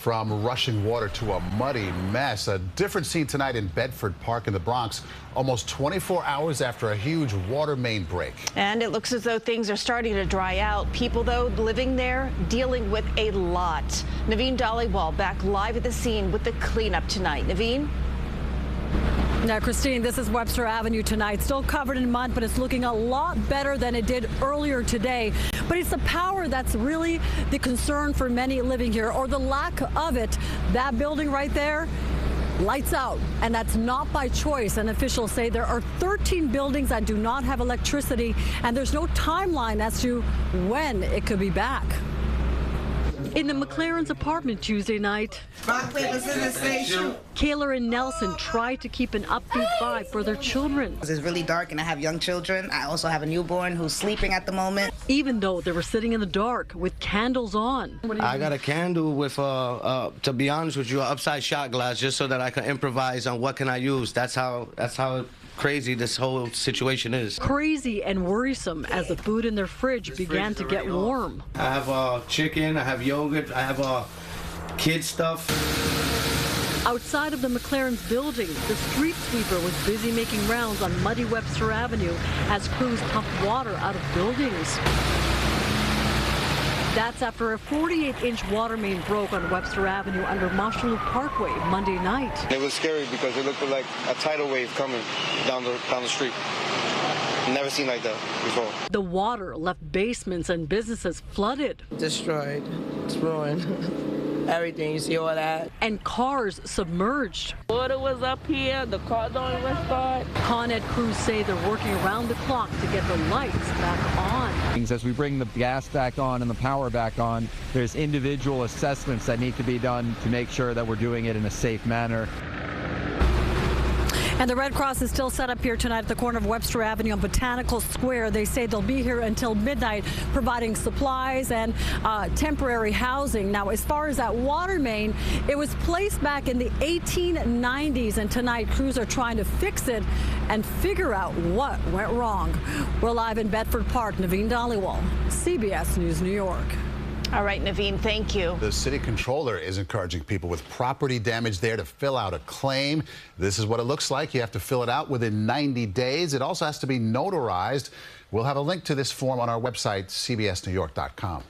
From rushing water to a muddy mess. A different scene tonight in Bedford Park in the Bronx, almost 24 hours after a huge water main break. And it looks as though things are starting to dry out. People, though, living there dealing with a lot. Naveen Dhaliwal back live at the scene with the cleanup tonight. Naveen? Now, Christine, this is Webster Avenue tonight. Still covered in mud, but it's looking a lot better than it did earlier today. But it's the power that's really the concern for many living here, or the lack of it. That building right there, lights out, and that's not by choice. And officials say there are 13 buildings that do not have electricity, and there's no timeline as to when it could be back. In the McLaren's apartment Tuesday night, Kayla and Nelson tried to keep an upbeat vibe for their children. It's really dark and I have young children. I also have a newborn who's sleeping at the moment. Even though they were sitting in the dark with candles on. I got a candle with, to be honest with you, an upside shot glass just so that I can improvise on what can I use. That's how crazy this whole situation is. Crazy and worrisome as the food in their fridge began to get warm. I have chicken, I have yogurt, I have kid stuff. Outside of the McLaren's building, the street sweeper was busy making rounds on muddy Webster Avenue as crews pumped water out of buildings. That's after a 48-inch water main broke on Webster Avenue under Marshall Parkway Monday night. It was scary because it looked like a tidal wave coming down the street. Never seen like that before. The water left basements and businesses flooded. Destroyed. It's ruined. Everything, you see all that. And cars submerged. Water was up here, the car don't even start. Con Ed crews say they're working around the clock to get the lights back on. As we bring the gas back on and the power back on, there's individual assessments that need to be done to make sure that we're doing it in a safe manner. And the Red Cross is still set up here tonight at the corner of Webster Avenue and Botanical Square. They say they'll be here until midnight providing supplies and temporary housing. Now, as far as that water main, it was placed back in the 1890s, and tonight crews are trying to fix it and figure out what went wrong. We're live in Bedford Park. Naveen Dhaliwal, CBS News, New York. All right, Naveen, thank you. The city controller is encouraging people with property damage there to fill out a claim. This is what it looks like. You have to fill it out within 90 days. It also has to be notarized. We'll have a link to this form on our website, cbsnewyork.com.